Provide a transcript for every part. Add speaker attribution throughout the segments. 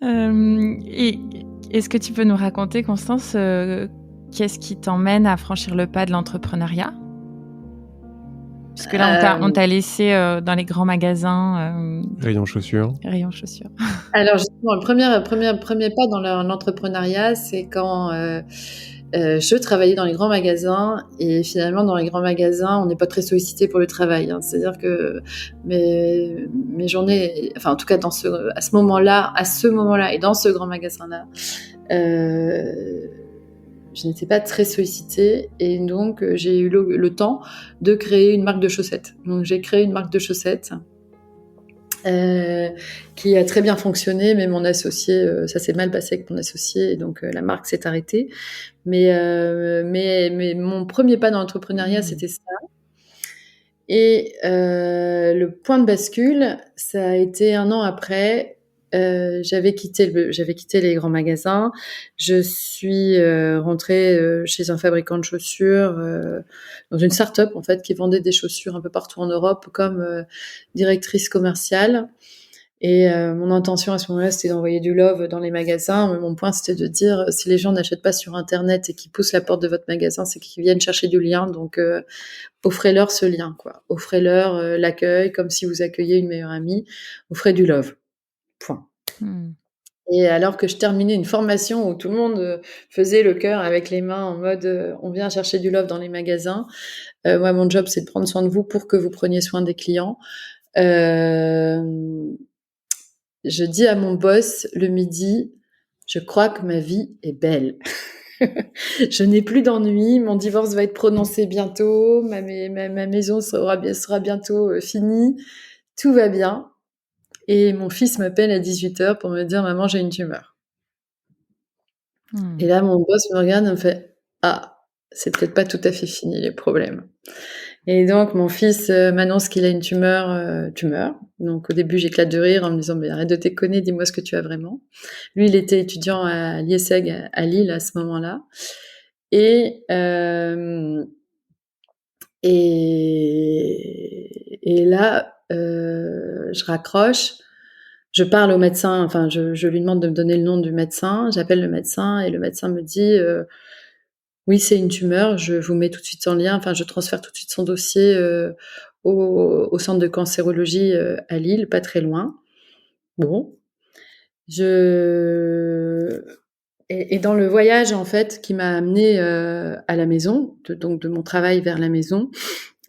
Speaker 1: Et est-ce que tu peux nous raconter, Constance, qu'est-ce qui t'emmène à franchir le pas de l'entrepreneuriat? Puisque là, on t'a laissé dans les grands magasins.
Speaker 2: Rayon chaussures.
Speaker 1: Rayon chaussures.
Speaker 3: Alors justement, le premier pas dans l'entrepreneuriat, c'est quand je travaillais dans les grands magasins, et finalement dans les grands magasins, on n'est pas très sollicité pour le travail. C'est-à-dire que mes journées, enfin en tout cas à ce moment-là et dans ce grand magasin-là, je n'étais pas très sollicitée, et donc j'ai eu le temps de créer une marque de chaussettes. Donc j'ai créé une marque de chaussettes qui a très bien fonctionné, mais mon associé, ça s'est mal passé avec mon associé, et donc la marque s'est arrêtée. Mais mon premier pas dans l'entrepreneuriat, c'était ça. Et le point de bascule, ça a été 1 an après. J'avais quitté les grands magasins. Je suis rentrée chez un fabricant de chaussures, dans une start-up en fait, qui vendait des chaussures un peu partout en Europe, comme directrice commerciale. Et mon intention à ce moment-là, c'était d'envoyer du love dans les magasins. Mais mon point, c'était de dire, si les gens n'achètent pas sur Internet et qu'ils poussent la porte de votre magasin, c'est qu'ils viennent chercher du lien. Donc, offrez-leur ce lien, quoi. Offrez-leur l'accueil, comme si vous accueillez une meilleure amie. Offrez du love. Point. Et alors que je terminais une formation où tout le monde faisait le cœur avec les mains en mode on vient chercher du love dans les magasins, moi mon job c'est de prendre soin de vous pour que vous preniez soin des clients. Je dis à mon boss le midi, je crois que ma vie est belle. Je n'ai plus d'ennui, mon divorce va être prononcé bientôt, ma maison sera bientôt finie, tout va bien. Et mon fils m'appelle à 18h pour me dire « Maman, j'ai une tumeur ». Et là, mon boss me regarde et me fait « Ah, c'est peut-être pas tout à fait fini les problèmes ». Et donc, mon fils m'annonce qu'il a une tumeur. Donc, au début, j'éclate de rire en me disant « Mais arrête de déconner, dis-moi ce que tu as vraiment ». Lui, il était étudiant à l'IESEG à Lille à ce moment-là. Et là, je raccroche. Je parle au médecin, enfin, je lui demande de me donner le nom du médecin. J'appelle le médecin et le médecin me dit oui, c'est une tumeur, je vous mets tout de suite en lien, enfin, je transfère tout de suite son dossier au centre de cancérologie à Lille, pas très loin. Bon. Et dans le voyage, en fait, qui m'a amenée à la maison, donc de mon travail vers la maison,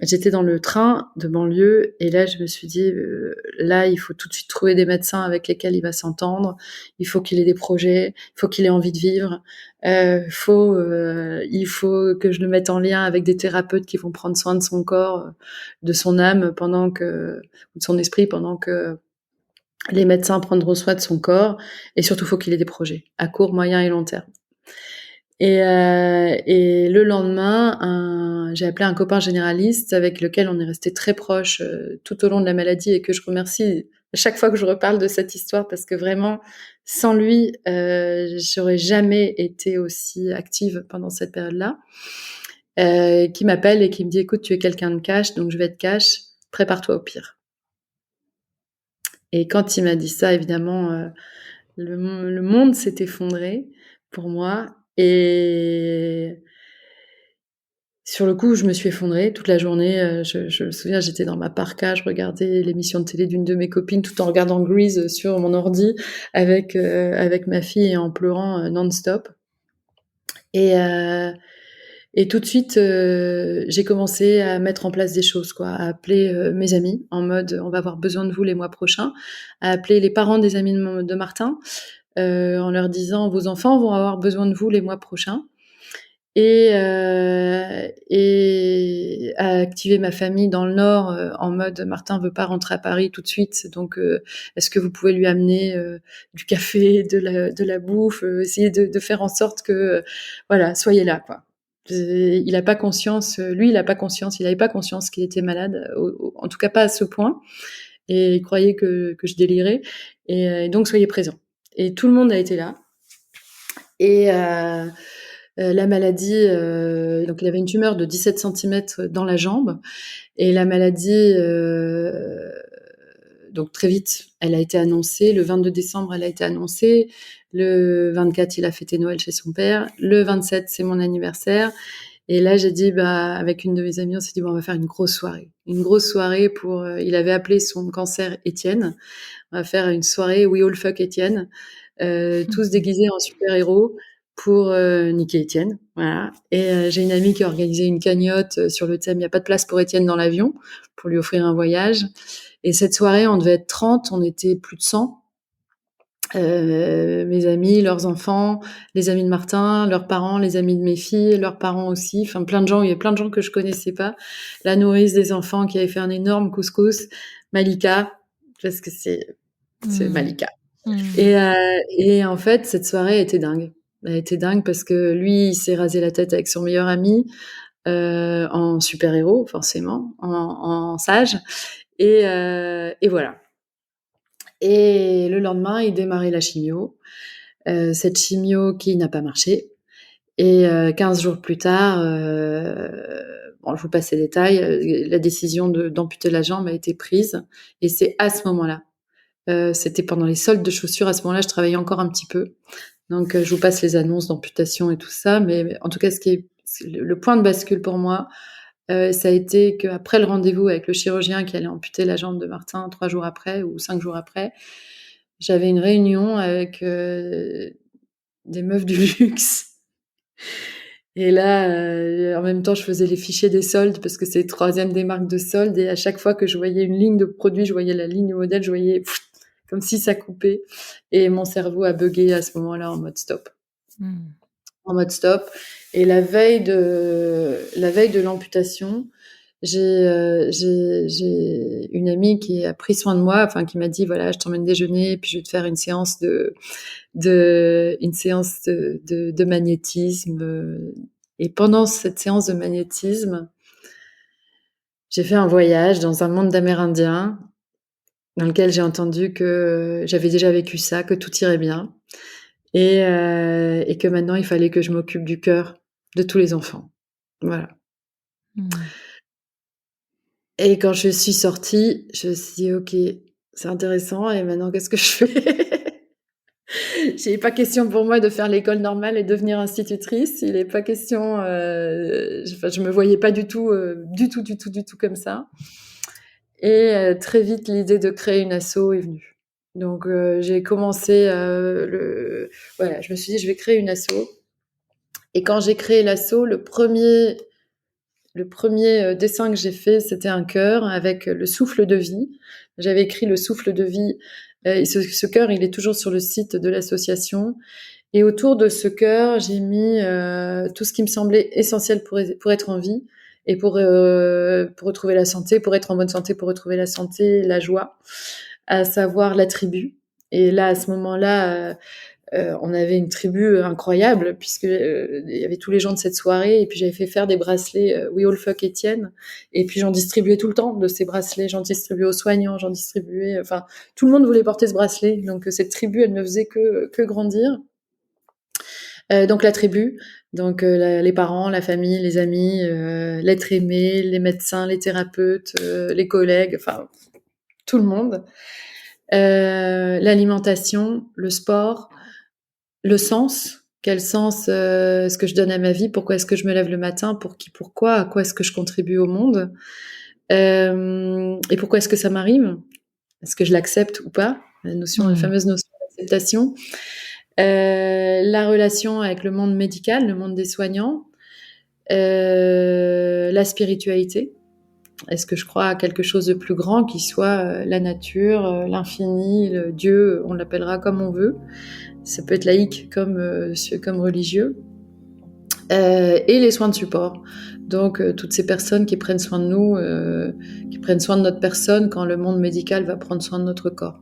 Speaker 3: j'étais dans le train de banlieue, et là, je me suis dit, là, il faut tout de suite trouver des médecins avec lesquels il va s'entendre. Il faut qu'il ait des projets, il faut qu'il ait envie de vivre. Il faut que je le mette en lien avec des thérapeutes qui vont prendre soin de son corps, de son âme, ou de son esprit, pendant que les médecins prendront soin de son corps. Et surtout, il faut qu'il ait des projets à court, moyen et long terme. Et le lendemain, j'ai appelé un copain généraliste avec lequel on est resté très proche tout au long de la maladie, et que je remercie à chaque fois que je reparle de cette histoire, parce que vraiment, sans lui, j'aurais jamais été aussi active pendant cette période-là. Qui m'appelle et qui me dit « Écoute, tu es quelqu'un de cash, donc je vais être cash, prépare-toi au pire ». Et quand il m'a dit ça, évidemment, le monde s'est effondré pour moi. Et sur le coup, je me suis effondrée toute la journée. Je me souviens, j'étais dans ma parka, je regardais l'émission de télé d'une de mes copines tout en regardant Grease sur mon ordi avec ma fille, et en pleurant non-stop. Et tout de suite, j'ai commencé à mettre en place des choses, quoi, à appeler mes amis en mode on va avoir besoin de vous les mois prochains, à appeler les parents des amis de Martin en leur disant vos enfants vont avoir besoin de vous les mois prochains, et à activer ma famille dans le Nord en mode Martin veut pas rentrer à Paris tout de suite, donc est-ce que vous pouvez lui amener du café, de la bouffe, essayer de faire en sorte que voilà, soyez là, quoi. Il n'a pas conscience, lui, il avait pas conscience qu'il était malade, en tout cas pas à ce point, et il croyait que je délirais, et donc soyez présents. Et tout le monde a été là. Et la maladie, donc il avait une tumeur de 17 cm dans la jambe, et la maladie donc très vite, elle a été annoncée. Le 22 décembre, elle a été annoncée. Le 24, il a fêté Noël chez son père. Le 27, c'est mon anniversaire. Et là, j'ai dit, avec une de mes amies, on s'est dit, on va faire une grosse soirée. Une grosse soirée pour, il avait appelé son cancer Étienne. On va faire une soirée We All Fuck Étienne, tous déguisés en super-héros pour niquer Étienne. Voilà. Et j'ai une amie qui a organisé une cagnotte sur le thème, il n'y a pas de place pour Étienne dans l'avion, pour lui offrir un voyage. Et cette soirée, on devait être 30, on était plus de 100. Mes amis, leurs enfants, les amis de Martin, leurs parents, les amis de mes filles, leurs parents aussi, enfin plein de gens, il y a plein de gens que je connaissais pas. La nourrice des enfants qui avait fait un énorme couscous, Malika, parce que c'est Malika. Et en fait, cette soirée était dingue. Elle était dingue parce que lui, il s'est rasé la tête avec son meilleur ami, en super-héros, forcément, en sage. Et voilà. Et le lendemain, il démarrait la chimio. Cette chimio qui n'a pas marché. Et 15 jours plus tard, je vous passe les détails, la décision d'amputer la jambe a été prise. Et c'est à ce moment-là. C'était pendant les soldes de chaussures. À ce moment-là, je travaillais encore un petit peu. Donc, je vous passe les annonces d'amputation et tout ça. Mais en tout cas, le point de bascule pour moi, ça a été qu'après le rendez-vous avec le chirurgien qui allait amputer la jambe de Martin 3 jours après ou 5 jours après, j'avais une réunion avec des meufs du luxe. Et là, en même temps, je faisais les fichiers des soldes parce que c'est le 3e des marques de soldes. Et à chaque fois que je voyais une ligne de produit, je voyais la ligne modèle, je voyais comme si ça coupait. Et mon cerveau a bugué à ce moment-là en mode stop. En mode stop. Et la veille de l'amputation, j'ai une amie qui a pris soin de moi, enfin qui m'a dit voilà, je t'emmène déjeuner, puis je vais te faire une séance de magnétisme. Et pendant cette séance de magnétisme, j'ai fait un voyage dans un monde d'Amérindiens dans lequel j'ai entendu que j'avais déjà vécu ça, que tout irait bien et que maintenant il fallait que je m'occupe du cœur de tous les enfants. Voilà. Et quand je suis sortie, je me suis dit ok, c'est intéressant et maintenant qu'est-ce que je fais? Il n'est pas question pour moi de faire l'école normale et devenir institutrice. Il n'est pas question. Je me voyais pas du tout comme ça. Et très vite, l'idée de créer une asso est venue. Donc, j'ai commencé. Voilà, je me suis dit, je vais créer une asso. Et quand j'ai créé l'asso, le premier dessin que j'ai fait, c'était un cœur avec le souffle de vie. J'avais écrit le souffle de vie. Et ce cœur, il est toujours sur le site de l'association. Et autour de ce cœur, j'ai mis tout ce qui me semblait essentiel pour être en vie et pour retrouver la santé, pour être en bonne santé, pour retrouver la santé, la joie, à savoir la tribu. Et là, à ce moment-là, on avait une tribu incroyable puisque il y avait tous les gens de cette soirée et puis j'avais fait faire des bracelets We All Fuck Étienne et puis j'en distribuais tout le temps de ces bracelets, j'en distribuais aux soignants, j'en distribuais, enfin tout le monde voulait porter ce bracelet, donc cette tribu elle ne faisait que grandir. Donc la tribu, donc les parents, la famille, les amis, l'être aimé, les médecins, les thérapeutes, les collègues, enfin tout le monde. L'alimentation, le sport, le sens. Quel sens est-ce que je donne à ma vie? Pourquoi est-ce que je me lève le matin? Pour qui? Pourquoi? À quoi est-ce que je contribue au monde? Et pourquoi est-ce que ça m'arrive? Est-ce que je l'accepte ou pas? La fameuse notion d'acceptation. La relation avec le monde médical, le monde des soignants, la spiritualité. Est-ce que je crois à quelque chose de plus grand qui soit la nature, l'infini, le Dieu, on l'appellera comme on veut. Ça peut être laïque comme religieux. Et les soins de support. Donc, toutes ces personnes qui prennent soin de nous, qui prennent soin de notre personne quand le monde médical va prendre soin de notre corps.